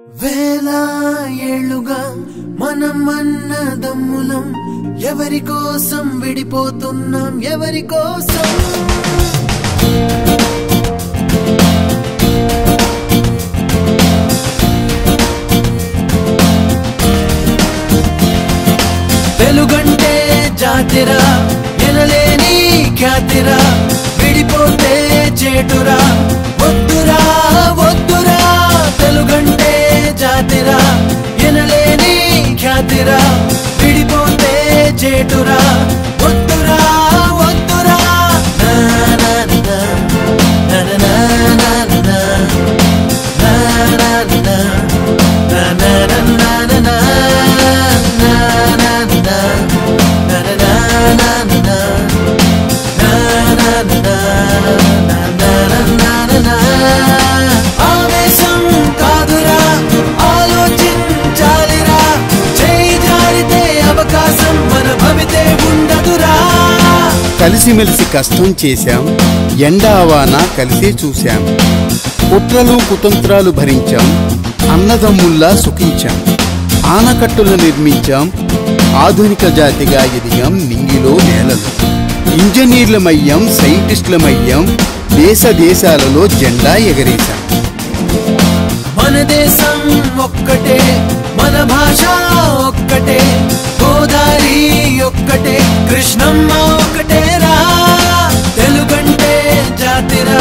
వేల ఏళ్ళుగా మనం అన్నదమ్ములం, ఎవరి కోసం విడిపోతున్నాం, ఎవరి కోసం? వెలుగంటే జాతిరా, ఎనలేని ఖ్యాతిరా, విడిపోతే చేటురా, వద్దురా వద్దురా. తెలుగంటే జాతిరా, ఎనలేని ఖ్యాతిరా, విడిపోతే చేటురా, వద్దురా వద్దురా. నా నా నా నా నా నా నా నా నా నా నా. ఆవేశం కాదురా, ఆలోచించాలిరా, చేయి జారితే అవకాశం మన భవితే ఉండదురా. కలిసిమెలిసి కష్టం చేశాం, ఎండావాన కలిసే చూశాం, కుట్రలు కుతంత్రాలు భరించాం, అన్నదమ్ముల్లా సుఖించాం, ఆనకట్టులు నిర్మించాం, ఆధునిక జాతిగా ఎదిగాం నింగిలో నేలలు. ఇంజనీర్లమయ్యాం, సైంటిస్టులమయ్యాం, దేశ దేశాలలో జెండా ఎగరేశాం. మన దేశం ఒక్కటే, మన భాష ఒక్కటే, గోదావరి ఒక్కటే, కృష్ణమ్మ ఒక్కటేరా. తెలుగంటే జాతిరా,